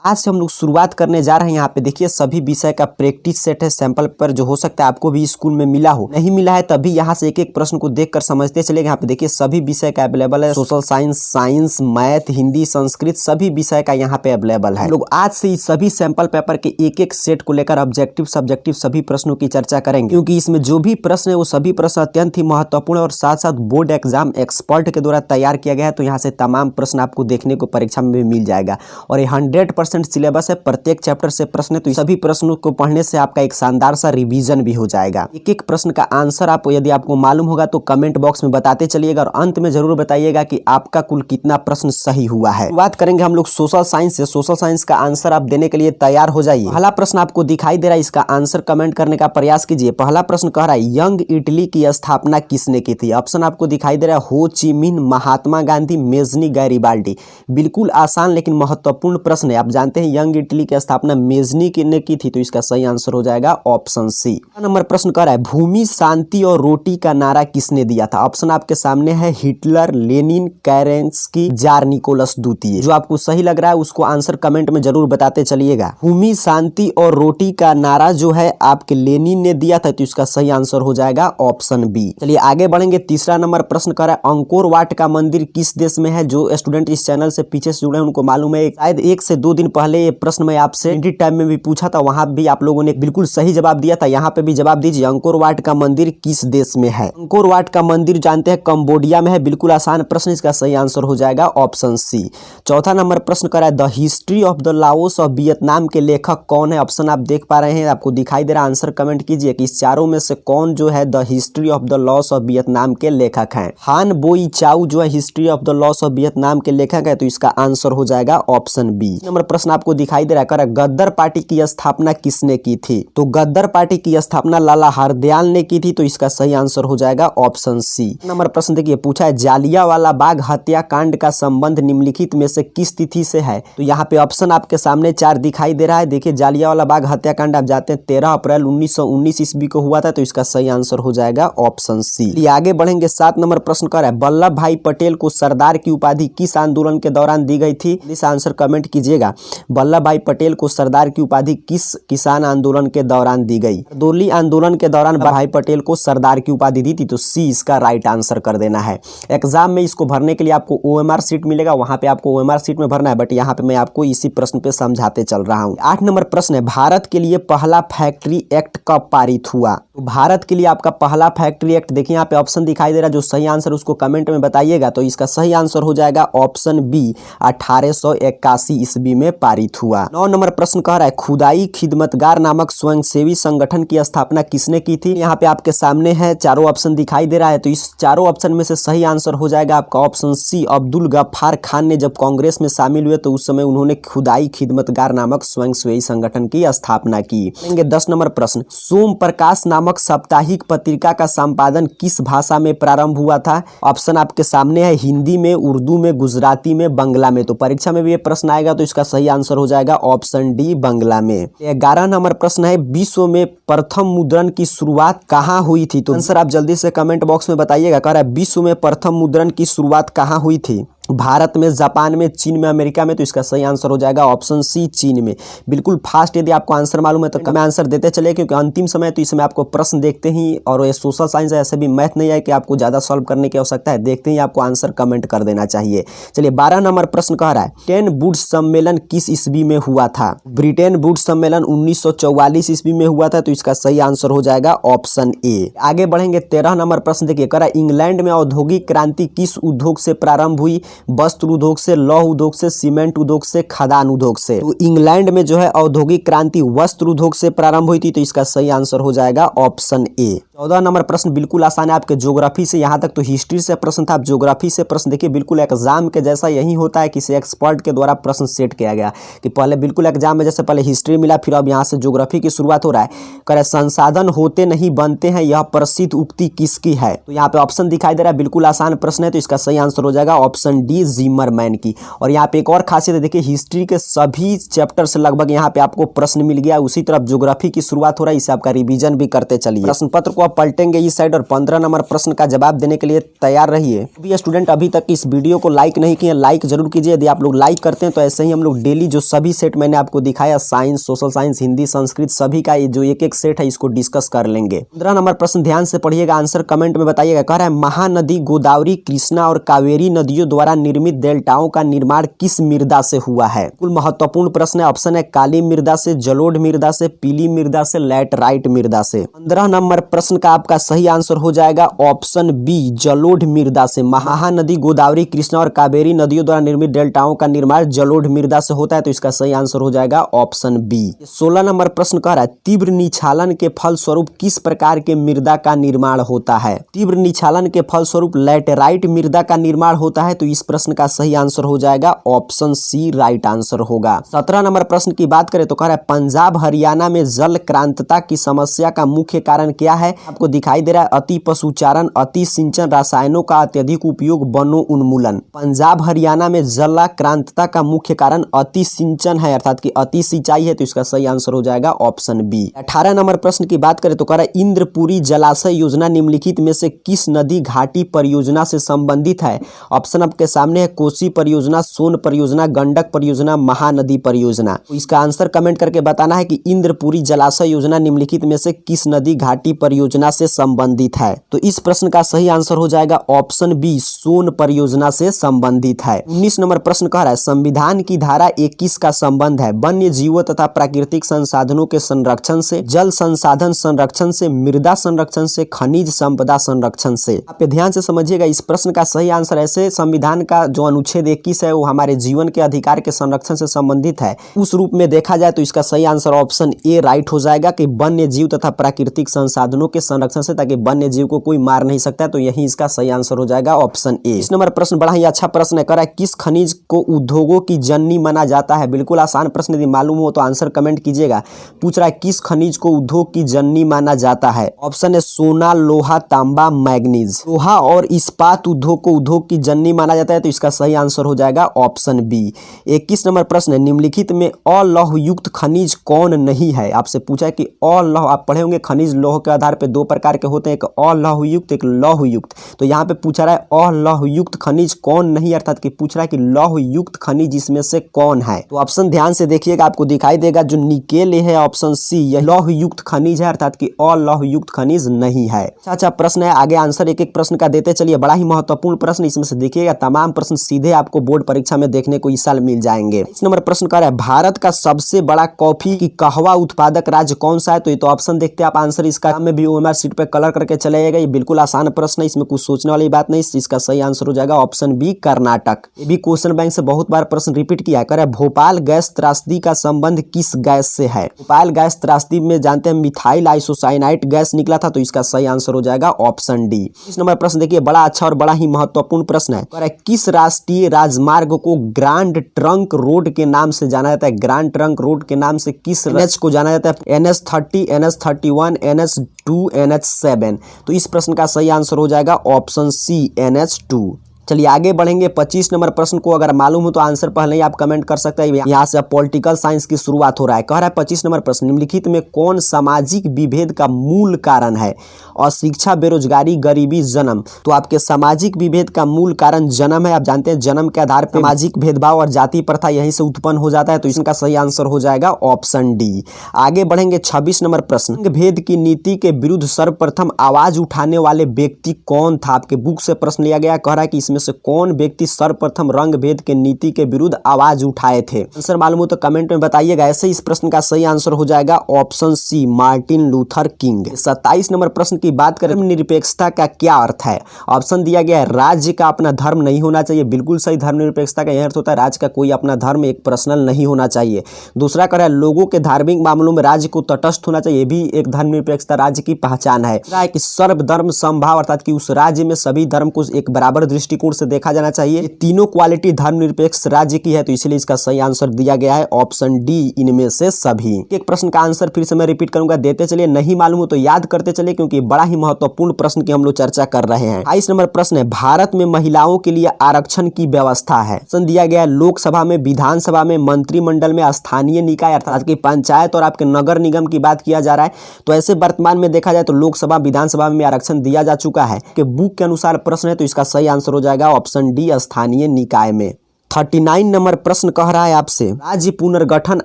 आज से हम लोग शुरुआत करने जा रहे हैं। यहाँ पे देखिए सभी विषय का प्रैक्टिस सेट है, सैंपल पेपर जो हो सकता है आपको भी स्कूल में मिला हो, नहीं मिला है तभी यहाँ से एक एक प्रश्न को देखकर समझते चलेगा। यहाँ पे देखिए सभी विषय का अवेलेबल है, social science, science, math, Hindi, Sanskrit सभी विषय का यहाँ पे अवेलेबल है। लोग आज से इस सभी सैंपल पेपर के एक एक सेट को लेकर ऑब्जेक्टिव सब्जेक्टिव सभी प्रश्नों की चर्चा करेंगे, क्योंकि इसमें जो भी प्रश्न है वो सभी प्रश्न अत्यंत ही महत्वपूर्ण और साथ साथ बोर्ड एग्जाम एक्सपर्ट के द्वारा तैयार किया गया है। तो यहाँ से तमाम प्रश्न आपको देखने को परीक्षा में भी मिल जाएगा और ये 100% सिलेबस है, प्रत्येक चैप्टर से प्रश्न है। तो सभी प्रश्नों को पढ़ने से आपका एक शानदार सा रिवीजन भी हो जाएगा। एक एक प्रश्न का आंसर आप यदि आपको मालूम होगा तो कमेंट बॉक्स में बताते चलिएगा और अंत में जरूर बताइएगा कि आपका कुल कितना प्रश्न सही हुआ है। बात करेंगे हम लोग सोशल साइंस से। सोशल साइंस का आंसर आप देने के लिए तैयार हो जाइए। पहला प्रश्न आपको दिखाई दे रहा है, इसका आंसर कमेंट करने का प्रयास कीजिए। पहला प्रश्न कह रहा है यंग इटली की स्थापना किसने की थी? ऑप्शन आपको दिखाई दे रहा है हो Chi Minh, Mahatma Gandhi, Mazzini Garibaldi. बिल्कुल आसान लेकिन महत्वपूर्ण प्रश्न है। आप जानते हैं यंग इटली की स्थापना मेजनी ने की थी, तो इसका सही आंसर हो जाएगा ऑप्शन सी। नंबर प्रश्न कह रहा है भूमि, शांति और रोटी का नारा किसने दिया था? ऑप्शन आपके सामने है हिटलर, लेनिन, केरेंस्की, जार निकोलस द्वितीय। जो आपको सही लग रहा है उसको आंसर कमेंट में जरूर बताते चलिएगा। भूमि, शांति और रोटी का नारा जो है आपके लेनिन ने दिया था, तो इसका सही आंसर हो जाएगा ऑप्शन बी। चलिए आगे बढ़ेंगे। तीसरा नंबर प्रश्न कह रहा है अंकोर वाट का मंदिर किस देश में है? जो स्टूडेंट इस चैनल से पीछे से जुड़े हैं उनको मालूम है, शायद 1 से 2 दिन पहले ये प्रश्न मैं आपसे टाइम में भी पूछा था, वहां भी आप लोगों ने बिल्कुल सही जवाब दिया था। यहाँ पे भी जवाब दीजिए, अंकोर वाट का मंदिर किस देश में है? अंकोर वाट का मंदिर जानते हैं कंबोडिया में है। बिल्कुल आसान प्रश्न, इसका सही आंसर हो जाएगा ऑप्शन सी। चौथा नंबर प्रश्न कर रहा है the history of the Laos of Vietnam के लेखक कौन है? ऑप्शन आप देख पा रहे हैं, आपको दिखाई दे रहा है। आंसर कमेंट कीजिए कि इस चारों में से कौन जो है the history of the loss of Vietnam के लेखक हैं? हान बोई चाउ जो है history of the loss of Vietnam के लेखक है, तो इसका आंसर हो जाएगा ऑप्शन बी। नंबर प्रश्न आपको दिखाई दे रहा है गद्दर पार्टी की स्थापना किसने की थी? तो गद्दर पार्टी की स्थापना लाला हरदयाल ने की थी, तो इसका सही आंसर हो जाएगा ऑप्शन सी। नंबर प्रश्न देखिए पूछा है जालियांवाला बाग हत्याकांड का संबंध निम्नलिखित में से किस तिथि से है? तो यहाँ पे ऑप्शन आपके सामने 4 दिखाई दे रहा है। देखिए जालियांवाला बाग हत्याकांड आप जाते हैं 13 अप्रैल 1919 ईस्वी को हुआ था, तो इसका सही आंसर हो जाएगा ऑप्शन सी। आगे बढ़ेंगे। 7 नंबर प्रश्न कर रहा है वल्लभ भाई पटेल को सरदार की उपाधि किस आंदोलन के दौरान दी गई थी? इस आंसर कमेंट कीजिएगा। वल्लभ भाई पटेल को सरदार की उपाधि किस किसान आंदोलन के दौरान दी गई? हरदोली आंदोलन के दौरान भाई पटेल को सरदार की उपाधि दी थी, तो सी इसका राइट आंसर कर देना है। एग्जाम में इसको भरने के लिए आपको ओएमआर सीट मिलेगा, वहां पे आपको ओएमआर सीट में भरना है, बट यहाँ पे मैं आपको इसी प्रश्न पे समझाते चल रहा हूँ। 8 नंबर प्रश्न है भारत के लिए पहला फैक्ट्री एक्ट कब पारित हुआ? तो भारत के लिए आपका पहला फैक्ट्री एक्ट देखिए यहाँ पे ऑप्शन दिखाई दे रहा है, जो सही आंसर उसको कमेंट में बताइएगा। तो इसका सही आंसर हो जाएगा ऑप्शन बी, 1881 ईस्वी में पारित हुआ। 9 नंबर प्रश्न कह रहा है खुदाई खिदमतगार नामक स्वयंसेवी संगठन की स्थापना किसने की थी? यहाँ पे आपके सामने है, चारों ऑप्शन दिखाई दे रहा है, तो इस चारों ऑप्शन में से सही आंसर हो जाएगा आपका ऑप्शन सी। अब्दुल गफ्फार खान ने जब कांग्रेस में शामिल हुए तो उस समय उन्होंने खुदाई खिदमतगार नामक स्वयंसेवी संगठन की स्थापना की। 10 नंबर प्रश्न सोम प्रकाश नामक साप्ताहिक पत्रिका का संपादन किस भाषा में प्रारंभ हुआ था? ऑप्शन आपके सामने है, हिंदी में, उर्दू में, गुजराती में, बंगला में। तो परीक्षा में भी ये प्रश्न आएगा, तो इसका सही आंसर हो जाएगा ऑप्शन डी, बंगला में। 11 नंबर प्रश्न है विश्व में प्रथम मुद्रण की शुरुआत कहाँ हुई थी? तो आंसर आप जल्दी से कमेंट बॉक्स में बताइएगा। कह रहा है विश्व में प्रथम मुद्रण की शुरुआत कहाँ हुई थी? भारत में, जापान में, चीन में, अमेरिका में। तो इसका सही आंसर हो जाएगा ऑप्शन सी, चीन में। बिल्कुल फास्ट यदि आपको आंसर मालूम है तो कमेंट आंसर देते चले, क्योंकि अंतिम समय तो इसमें आपको प्रश्न देखते ही, और ये सोशल साइंस है, ऐसे भी मैथ नहीं है कि आपको ज्यादा सॉल्व करने की आवश्यकता है, देखते ही आपको आंसर कमेंट कर देना चाहिए। चलिए 12 नंबर प्रश्न कह रहा है ब्रिटेन वुड्स सम्मेलन किस ईस्वी में हुआ था? ब्रिटेन वुड्स सम्मेलन 1944 ईस्वी में हुआ था, तो इसका सही आंसर हो जाएगा ऑप्शन ए। आगे बढ़ेंगे। 13 नंबर प्रश्न देखिए, कह रहा है इंग्लैंड में औद्योगिक क्रांति किस उद्योग से प्रारंभ हुई? वस्त्र उद्योग से, लौह उद्योग से, सीमेंट उद्योग से, खदान उद्योग से। तो इंग्लैंड में जो है औद्योगिक क्रांति वस्त्र उद्योग से प्रारंभ हुई थी, तो इसका सही आंसर हो जाएगा ऑप्शन ए। 14 नंबर प्रश्न बिल्कुल आसान है आपके ज्योग्राफी से। यहाँ तक तो हिस्ट्री से प्रश्न था, आप ज्योग्राफी से प्रश्न देखिए, बिल्कुल एग्जाम के जैसा यही होता है, किसी एक्सपर्ट के द्वारा प्रश्न सेट किया गया कि पहले बिल्कुल एग्जाम में जैसे पहले हिस्ट्री मिला, फिर अब यहाँ से ज्योग्राफी की शुरुआत हो रहा है। कह रहे संसाधन होते नहीं बनते हैं, यह प्रसिद्ध उक्ति किसकी है? तो यहाँ पे ऑप्शन दिखाई दे रहा है, बिल्कुल आसान प्रश्न है, तो इसका सही आंसर हो जाएगा ऑप्शन डी जिमरमैन की। और यहाँ पे एक और खासियत है, देखिए हिस्ट्री के सभी चैप्टर से लगभग यहाँ पे आपको प्रश्न मिल गया। उसी तरफ ज्योग्राफी की शुरुआत हो रहा है, इसे आपका रिवीजन भी करते चलिए। प्रश्न पत्र को आप पलटेंगे इस साइड और 15 नंबर प्रश्न का जवाब देने के लिए तैयार रहिए। भी स्टूडेंट अभी तक इस वीडियो को लाइक नहीं किए, लाइक जरूर कीजिए। यदि आप लोग लाइक करते हैं तो ऐसे ही हम लोग डेली जो सभी सेट मैंने आपको दिखाया, science, social science, Hindi, Sanskrit, सभी का जो एक एक सेट है इसको डिस्कस कर लेंगे। 15 नंबर प्रश्न ध्यान से पढ़िएगा, आंसर कमेंट में बताइएगा। कह रहा है महानदी गोदावरी, कृष्णा और कावेरी नदियों द्वारा निर्मित डेल्टाओं का निर्माण किस मृदा से हुआ है? कुल महत्वपूर्ण प्रश्न है। ऑप्शन है काली मृदा से, जलोढ़ मृदा से, पीली मृदा से, लैटराइट मृदा से। 15 नंबर प्रश्न का आपका सही आंसर हो जाएगा ऑप्शन बी, जलोढ़ मृदा से। महानदी गोदावरी, कृष्णा और कावेरी नदियों द्वारा निर्मित डेल्टाओं का निर्माण जलोढ़ मृदा से होता है, तो इसका सही आंसर हो जाएगा ऑप्शन बी। 16 नंबर प्रश्न कह रहा है तीव्र निछालन के फलस्वरूप किस प्रकार के मृदा का निर्माण होता है? तीव्र निछालन के फलस्वरूप लैटेराइट मृदा का निर्माण होता है, तो इस प्रश्न का सही आंसर हो जाएगा ऑप्शन सी, राइट आंसर होगा। 17 नंबर प्रश्न की बात करें तो कह रहा है पंजाब हरियाणा में जल क्रांतता की समस्या का मुख्य कारण क्या है? आपको दिखाई दे रहा है अति पशुचारण, अति सिंचन, रसायनों का अत्यधिक उपयोग, वनों उन्मूलन। पंजाब हरियाणा में जल क्रांतता का मुख्य कारण अति सिंचन है, अर्थात कि अति सिंचाई है, तो इसका सही आंसर हो जाएगा ऑप्शन बी। 18 नंबर प्रश्न की बात करें तो कह रहा है इंद्रपुरी जलाशय योजना निम्नलिखित में से किस नदी घाटी परियोजना से संबंधित है? ऑप्शन आपके सामने है कोसी परियोजना, सोन परियोजना, गंडक परियोजना, महानदी परियोजना। तो इसका आंसर कमेंट करके बताना है कि इंद्रपुरी जलाशय योजना निम्नलिखित में से किस नदी घाटी परियोजना से संबंधित है? तो इस प्रश्न का सही आंसर हो जाएगा ऑप्शन बी, सोन परियोजना से संबंधित है। 19 नंबर प्रश्न कह रहा है संविधान की धारा 21 का संबंध है वन्य जीवों तथा प्राकृतिक संसाधनों के संरक्षण से, जल संसाधन संरक्षण से, मृदा संरक्षण से, खनिज संपदा संरक्षण से। आप ध्यान से समझिएगा, इस प्रश्न का सही आंसर ऐसे संविधान का जो अनुच्छेद 21 है वो हमारे जीवन के अधिकार के संरक्षण से संबंधित है, उस रूप में देखा जाए तो इसका सही आंसर ऑप्शन ए राइट हो जाएगा कि वन्य जीव तथा प्राकृतिक संसाधनों के संरक्षण से, ताकि वन्य जीव को कोई मार नहीं सकता है, तो यही इसका सही आंसर हो जाएगा ऑप्शन ए। इस नंबर प्रश्न बड़ा ही अच्छा प्रश्न है, कह रहा है किस खनिज को उद्योगों की जननी माना जाता है? बिल्कुल आसान प्रश्न, यदि मालूम हो तो आंसर कमेंट कीजिएगा। पूछ रहा है किस खनिज को उद्योग की जननी माना जाता है? ऑप्शन है सोना, लोहा, तांबा, मैग्नीज। लोहा और इस्पात उद्योग को उद्योग की जननी माना जाता है, तो इसका सही आंसर हो जाएगा ऑप्शन बी। 21 नंबर प्रश्न है निम्नलिखित में अलौहयुक्त खनिज कौन नहीं है? आपसे पूछा है कि अलौह, आप पढ़े होंगे खनिज लौह के आधार पर दो प्रकार के होते हैं, एक अलौहयुक्त, एक लौहयुक्त। तो यहाँ पे पूछा रहा है अलौहयुक्त खनिज कौन नहीं, अर्थात कि पूछ रहा है कि लौहयुक्त खनिज इसमें से कौन है? तो ऑप्शन ध्यान से देखिएगा, आपको दिखाई देगा जो निकेल है ऑप्शन सी, यह लौहयुक्त खनिज है, अर्थात कि अलौहयुक्त खनिज नहीं है। अच्छा प्रश्न है, आगे आंसर एक एक प्रश्न का देते चलिए। बड़ा ही महत्वपूर्ण प्रश्न, इसमें से देखिएगा तमाम प्रश्न सीधे आपको बोर्ड परीक्षा में देखने को इस साल मिल जाएंगे। इस नंबर प्रश्न कर रहा है भारत का सबसे बड़ा कॉफी की कहवा उत्पादक राज्य कौन सा है? तो ये तो ऑप्शन देखते हैं आप, आंसर इसका में भी ओएमआर शीट पे कलर करके चले जाएगा। ये बिल्कुल आसान प्रश्न है, इसमें कुछ सोचने वाली बात नहीं, इसका सही आंसर हो जाएगा ऑप्शन बी, कर्नाटक। ये भी क्वेश्चन बैंक से बहुत बार प्रश्न रिपीट किया है। कह रहा है भोपाल गैस त्रासदी का संबंध किस गैस से है? भोपाल गैस त्रासदी में जानते हैं मिथाइल आइसोसाइनाइट गैस निकला था, तो इसका सही आंसर हो जाएगा ऑप्शन डी। इस नंबर प्रश्न देखिए, बड़ा अच्छा और बड़ा ही महत्वपूर्ण प्रश्न है। कह रहा है किस राष्ट्रीय राजमार्ग को ग्रांड ट्रंक रोड के नाम से जाना जाता है? ग्रांड ट्रंक रोड के नाम से किस एनएच को जाना जाता है? NH30, NH31, NH2, NH7। तो इस प्रश्न का सही आंसर हो जाएगा ऑप्शन सी, NH2। चलिए आगे बढ़ेंगे। 25 नंबर प्रश्न को अगर मालूम हो तो आंसर पहले ही आप कमेंट कर सकते हैं। यहाँ से पॉलिटिकल साइंस की शुरुआत हो रहा है। कह रहा है 25 नंबर प्रश्न निम्नलिखित में कौन सामाजिक विभेद का मूल कारण है? अशिक्षा, बेरोजगारी, गरीबी, जन्म। तो आपके सामाजिक विभेद का मूल कारण जन्म है। आप जानते हैं जन्म के आधार पर सामाजिक भेदभाव और जाति प्रथा यहीं से उत्पन्न हो जाता है, तो इसका सही आंसर हो जाएगा ऑप्शन डी। आगे बढ़ेंगे 26 नंबर प्रश्न, रंग भेद की नीति के विरुद्ध सर्वप्रथम आवाज उठाने वाले व्यक्ति कौन था? आपके बुक से प्रश्न लिया गया। कह रहा है कि इसमें से कौन व्यक्ति सर्वप्रथम रंग भेद के नीति के विरुद्ध आवाज उठाए थे? आंसर मालूम हो तो कमेंट में बताइएगा। ऐसे इस प्रश्न का सही आंसर हो जाएगा option C, Martin Luther King. 27 नंबर प्रश्न की बात करें, धर्मनिरपेक्षता का क्या अर्थ है? ऑप्शन दिया गया है राज्य का अपना धर्म नहीं होना चाहिए, बिल्कुल सही। धर्मनिरपेक्षता का यह अर्थ होता है राज्य का कोई अपना धर्म एक पर्सनल नहीं होना चाहिए। दूसरा कह रहा है लोगों के धार्मिक मामलों में राज्य को तटस्थ होना चाहिए, भी एक धर्मनिरपेक्षता राज्य की पहचान है। तीसरा है कि सर्वधर्म समभाव, अर्थात कि उस राज्य में सभी धर्म को एक बराबर दृष्टिकोण दृष्टिकोण से देखा जाना चाहिए। ये तीनों क्वालिटी धर्मनिरपेक्ष राज्य की है, तो इसलिए इसका सही आंसर दिया गया है ऑप्शन डी, इनमें से सभी। एक प्रश्न का आंसर फिर से मैं रिपीट करूंगा, देते चलिए, नहीं मालूम हो तो याद करते चलिए, क्योंकि बड़ा ही महत्वपूर्ण प्रश्न की हम लोग चर्चा कर रहे हैं। 22 नंबर प्रश्न है, भारत में महिलाओं के लिए आरक्षण की व्यवस्था है। ऑप्शन दिया गया है लोकसभा में, विधानसभा में, मंत्रिमंडल में, स्थानीय निकाय अर्थात की पंचायत और आपके नगर निगम की बात किया जा रहा है। तो ऐसे वर्तमान में देखा जाए तो लोकसभा विधानसभा में आरक्षण दिया जा चुका है कि बुक के अनुसार प्रश्न है, तो इसका सही आंसर हो जाएगा ऑप्शन डी, स्थानीय निकाय में। 39 नंबर प्रश्न कह रहा है आपसे, राज्य पुनर्गठन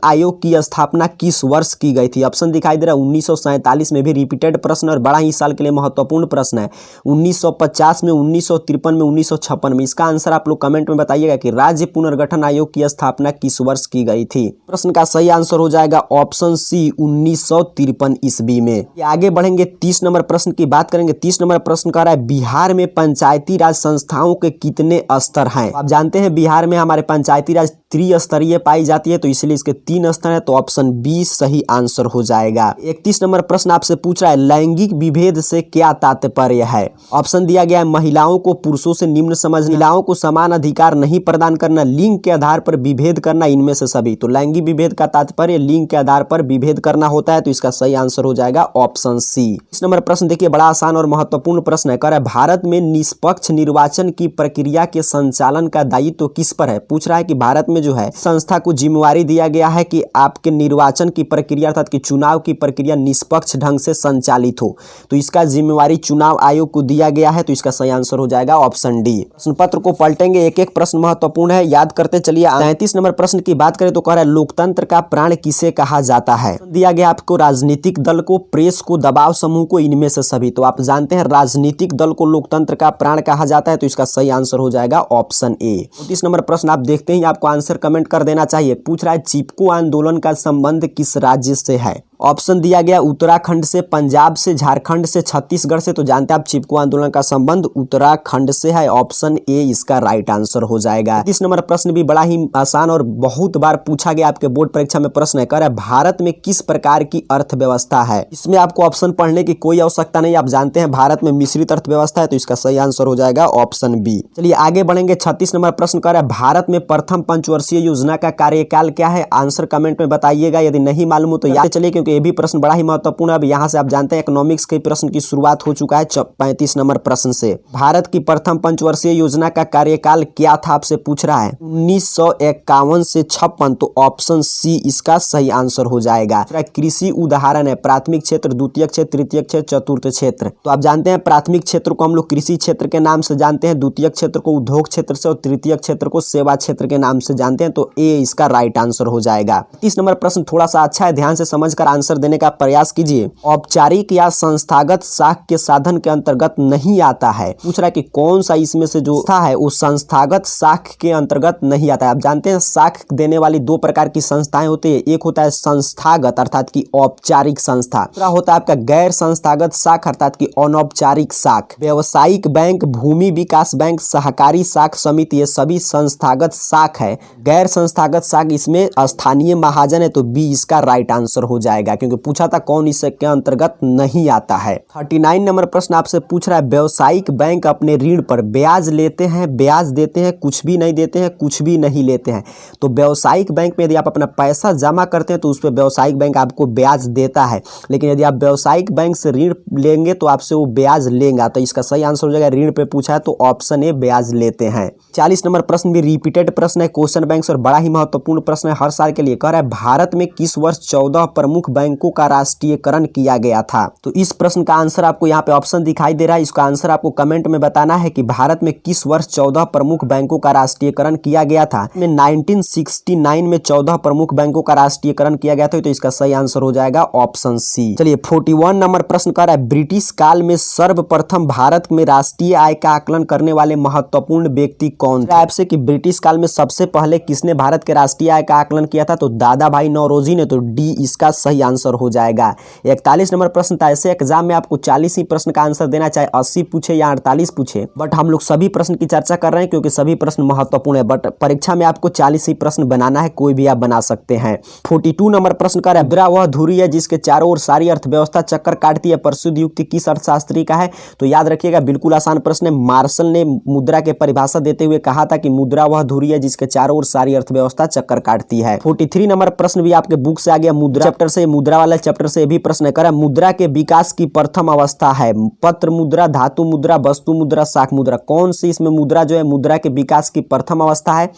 आयोग की स्थापना किस वर्ष की गई थी। ऑप्शन दिखाई दे रहा है 1947 में, भी रिपीटेड प्रश्न और बड़ा ही साल के लिए महत्वपूर्ण प्रश्न है। 1950 में, 1953 में, 1956 में। इसका आंसर आप लोग कमेंट में बताइएगा कि राज्य पुनर्गठन आयोग की स्थापना किस वर्ष की गई थी। प्रश्न का सही आंसर हो जाएगा ऑप्शन सी, 1953 ईस्वी में। आगे बढ़ेंगे, 30 नंबर प्रश्न की बात करेंगे। 30 नंबर प्रश्न कह रहा है, बिहार में पंचायती राज संस्थाओं के कितने स्तर हैं। आप जानते हैं बिहार में हमारे पंचायती राज त्रिस्तरीय पाई जाती है, तो इसलिए इसके 3 स्तर है, तो ऑप्शन बी सही आंसर हो जाएगा। 31 नंबर प्रश्न आपसे पूछ रहा है, लैंगिक विभेद से क्या तात्पर्य है। ऑप्शन दिया गया है महिलाओं को पुरुषों से निम्न समझना, महिलाओं को समान अधिकार नहीं प्रदान करना, लिंग के आधार पर विभेद करना, इनमें से सभी। तो लैंगिक विभेद का तात्पर्य लिंग के आधार पर विभेद करना होता है, तो इसका सही आंसर हो जाएगा ऑप्शन सी। इस नंबर प्रश्न देखिए, बड़ा आसान और महत्वपूर्ण प्रश्न है। कह रहा है, भारत में निष्पक्ष निर्वाचन की प्रक्रिया के संचालन का दायित्व किस पर है। पूछ रहा है कि भारत में जो है संस्था को जिम्मेवारी दिया गया है कि आपके निर्वाचन की प्रक्रिया अर्थात कि चुनाव की प्रक्रिया निष्पक्ष ढंग से संचालित हो, तो इसका जिम्मेवारी चुनाव आयोग को दिया गया है, तो इसका सही आंसर हो जाएगा ऑप्शन डी। प्रश्न पत्र को पलटेंगे, एक एक प्रश्न महत्वपूर्ण है, याद करते चलिए। 33 नंबर प्रश्न की बात करें तो कह रहा है, लोकतंत्र का प्राण किसे कहा जाता है। दिया गया आपको राजनीतिक दल को, प्रेस को, दबाव समूह को, इनमें से सभी। तो आप जानते हैं राजनीतिक दल को लोकतंत्र का प्राण कहा जाता है, तो इसका सही आंसर हो जाएगा ऑप्शन ए। 34 नंबर प्रश्न आप देखते ही आपको आंसर कमेंट कर देना चाहिए। पूछ रहा है, चिपको आंदोलन का संबंध किस राज्य से है। ऑप्शन दिया गया उत्तराखंड से, पंजाब से, झारखंड से, छत्तीसगढ़ से। तो जानते हैं आप चिपको आंदोलन का संबंध उत्तराखंड से है, ऑप्शन ए इसका राइट आंसर हो जाएगा। 30 नंबर प्रश्न भी बड़ा ही आसान और बहुत बार पूछा गया आपके बोर्ड परीक्षा में प्रश्न है। कह रहा है, भारत में किस प्रकार की अर्थव्यवस्था है। इसमें आपको ऑप्शन पढ़ने की कोई आवश्यकता नहीं, आप जानते हैं भारत में मिश्रित अर्थव्यवस्था है, तो इसका सही आंसर हो जाएगा ऑप्शन बी। चलिए आगे बढ़ेंगे। 36 नंबर प्रश्न कह रहा है, भारत में प्रथम पंचवर्षीय योजना का कार्यकाल क्या है। आंसर कमेंट में बताइएगा, यदि नहीं मालूम हो तो याद चलिए, क्योंकि ये भी प्रश्न बड़ा ही महत्वपूर्ण है। अब यहाँ से आप जानते हैं इकोनॉमिक्स के प्रश्न की शुरुआत हो चुका है 35 नंबर प्रश्न से। भारत की प्रथम पंचवर्षीय योजना का कार्यकाल क्या था, आपसे पूछ रहा है। 1951 से 56, तो ऑप्शन सी इसका सही आंसर हो जाएगा। कृषि उदाहरण है, प्राथमिक क्षेत्र, द्वितीय क्षेत्र, तृतीय क्षेत्र, चतुर्थ क्षेत्र। तो आप जानते हैं प्राथमिक क्षेत्र को हम लोग कृषि क्षेत्र के नाम से जानते हैं, द्वितीय क्षेत्र को उद्योग क्षेत्र से और तृतीय क्षेत्र को सेवा क्षेत्र के नाम से जानते हैं, तो ए इसका राइट आंसर हो जाएगा। 30 नंबर प्रश्न थोड़ा सा अच्छा है, ध्यान से समझकर आंसर देने का प्रयास कीजिए। औपचारिक या संस्थागत साख के साधन के अंतर्गत नहीं आता है। पूछ रहा है कि कौन सा इसमें से जो संस्था है वो संस्थागत साख के अंतर्गत नहीं आता है। आप जानते हैं साख देने वाली 2 प्रकार की संस्थाएं होती है, एक होता है संस्थागत अर्थात की औपचारिक संस्था, दूसरा होता है आपका गैर संस्थागत साख अर्थात की अनौपचारिक साख। व्यवसायिक बैंक, भूमि विकास बैंक, सहकारी साख समिति, ये सभी संस्थागत साख है। गैर संस्थागत साख इसमें स्थानीय महाजन है, तो बी इसका राइट आंसर हो जाएगा, क्योंकि पूछा था कौन इसके अंतर्गत नहीं आता है। 39 नंबर प्रश्न आपसे पूछ रहा है, व्यावसायिक बैंक अपने ऋण पर ब्याज लेते हैं, ब्याज देते हैं, कुछ भी नहीं देते हैं, कुछ भी नहीं लेते हैं। तो व्यावसायिक बैंक में यदि आप अपना पैसा जमा करते हैं तो उस पर व्यावसायिक बैंक आपको ब्याज देता है, लेकिन यदि आप व्यावसायिक बैंक से ऋण लेंगे तो आपसे वो ब्याज लेगा, तो इसका सही आंसर हो जाएगा। ऋण पे पूछा है तो ऑप्शन ए ब्याज लेते हैं। 40 नंबर प्रश्न भी रिपीटेड प्रश्न है, क्वेश्चन बैंक और बड़ा ही महत्वपूर्ण प्रश्न है हर साल के लिए। कह रहा है, भारत में किस वर्ष 14 प्रमुख बैंकों का राष्ट्रीयकरण किया गया था। तो इस प्रश्न का आंसर आपको यहाँ पे ऑप्शन दिखाई दे रहा है, इसका आंसर आपको कमेंट में बताना है कि भारत में किस वर्ष 14 प्रमुख बैंकों का राष्ट्रीयकरण किया गया था। 1969 में 14 प्रमुख बैंकों का राष्ट्रीयकरण किया गया था, तो इसका सही आंसर हो जाएगा ऑप्शन सी। चलिए 41 नंबर प्रश्न कर रहा है, ब्रिटिश काल में सर्वप्रथम भारत में राष्ट्रीय आय का आकलन करने वाले महत्वपूर्ण व्यक्ति कौन थे। आपसे कि ब्रिटिश काल में सबसे पहले किसने भारत के राष्ट्रीय आय का आकलन किया था, तो दादा भाई नौरोजी ने, तो डी इसका सही आंसर हो जाएगा। 41 नंबर प्रश्न था, ऐसे एग्जाम में आपको 40 ही प्रश्न का आंसर देना, चाहे 80 पूछे या 48 पूछे, बट हम लोग सभी प्रश्न की चर्चा कर रहे हैं क्योंकि सभी प्रश्न महत्वपूर्ण है। बट परीक्षा में आपको 40 ही प्रश्न बनाना है, कोई भी आप बना सकते हैं। 42 नंबर प्रश्न का है, मुद्रा वह धुरी है जिसके चारों ओर सारी अर्थव्यवस्था चक्कर काटती है, प्रसिद्ध युक्ति किस अर्थशास्त्री का है? तो याद रखिएगा, बिल्कुल आसान प्रश्न है। मार्शल ने मुद्रा के परिभाषा देते हुए कहा था कि मुद्रा वह धुरी है जिसके चारों ओर सारी अर्थव्यवस्था चक्कर काटती है। 43 नंबर प्रश्न भी आपके बुक से आ गया, मुद्रा चैप्टर से, मुद्रा वाला चैप्टर से भी प्रश्न कर, मुद्रा के विकास की प्रथम अवस्था है पत्र मुद्रा, धातु मुद्रा, वस्तु मुद्रा, शाख मुद्रा। कौन सी इसमें मुद्रा जो है मुद्रा के विकास की प्रथम अवस्था है?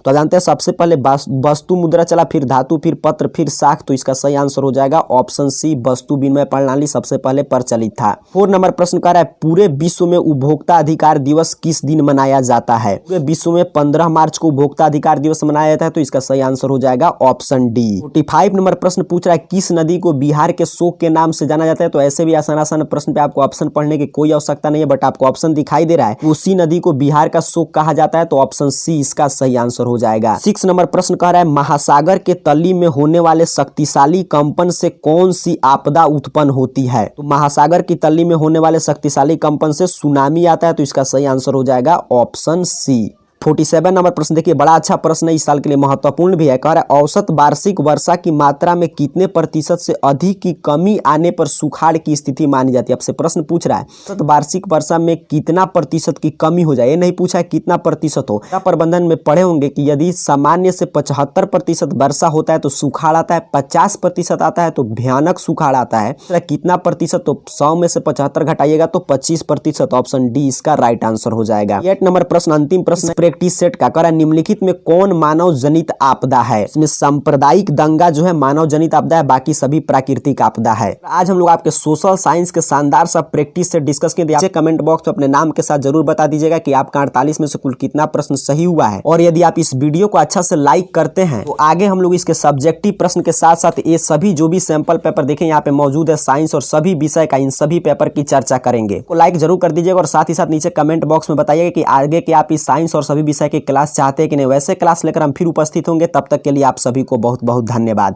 तो जानते हैं सबसे पहले वस्तु मुद्रा चला, फिर धातु, फिर पत्र, फिर शाख। तो इसका सही आंसर हो जाएगा ऑप्शन सी, वस्तु विनिमय प्रणाली सबसे पहले प्रचलित था। 4 नंबर प्रश्न कह रहा है, पूरे विश्व में उपभोक्ता अधिकार दिवस किस दिन मनाया जाता है? पूरे विश्व में 15 मार्च को उपभोक्ता अधिकार दिवस मनाया जाता है। तो इसका सही आंसर हो जाएगा ऑप्शन डी। 45 नंबर प्रश्न पूछ रहा है, किस नदी को बिहार के शोक के नाम से जाना जाता है? तो ऐसे भी आसान आसान प्रश्न पे आपको ऑप्शन पढ़ने की कोई आवश्यकता नहीं है, बट आपको ऑप्शन दिखाई दे रहा है, उसी नदी को बिहार का शोक कहा जाता है। तो ऑप्शन सी इसका सही आंसर हो जाएगा। 6 नंबर प्रश्न कह रहा है, महासागर के तली में होने वाले शक्तिशाली कंपन से कौन सी आपदा उत्पन्न होती है? तो महासागर की तली में होने वाले शक्तिशाली कंपन से सुनामी आता है। तो इसका सही आंसर हो जाएगा ऑप्शन सी। 47 नंबर प्रश्न देखिए, बड़ा अच्छा प्रश्न है, इस साल के लिए महत्वपूर्ण भी है। कह रहा है, औसत वार्षिक वर्षा की मात्रा में कितने प्रतिशत से अधिक की कमी आने पर सुखाड़ की स्थिति मानी जाती है? आपसे प्रश्न पूछ रहा है, औसत वार्षिक वर्षा में कितना प्रतिशत की कमी हो जाए, ये नहीं पूछा है कितना प्रतिशत हो। प्रबंधन में पढ़े होंगे कि यदि सामान्य से 75% वर्षा होता है तो सुखाड़ आता है, 50% आता है तो भयानक सुखाड़ आता है। कितना प्रतिशत? तो 100 में से 75 घटाइएगा तो 25%। ऑप्शन डी इसका राइट आंसर हो जाएगा। 8 नंबर प्रश्न, अंतिम प्रश्न प्रैक्टिस सेट का, करा निम्नलिखित में कौन मानव जनित आपदा है? इसमें सांप्रदायिक दंगा जो है मानव जनित आपदा है, बाकी सभी प्राकृतिक आपदा है। आज हम लोग आपके सोशल साइंस के शानदार सा प्रैक्टिस सेट डिस्कस किए। कमेंट बॉक्स में अपने नाम के साथ जरूर बता दीजिएगा कि आपका 48 में से कुल कितना प्रश्न सही हुआ है। और यदि आप इस वीडियो को अच्छा से लाइक करते हैं तो आगे हम लोग इसके सब्जेक्टिव प्रश्न के साथ साथ ये सभी जो भी सैंपल पेपर देखें यहाँ पे मौजूद है, साइंस और सभी विषय का, इन सभी पेपर की चर्चा करेंगे। तो लाइक जरूर कर दीजिएगा और साथ ही साथ नीचे कमेंट बॉक्स में बताइएगा कि आगे के आप इस साइंस और सभी विषय की क्लास चाहते हैं कि नहीं। वैसे क्लास लेकर हम फिर उपस्थित होंगे, तब तक के लिए आप सभी को बहुत बहुत धन्यवाद।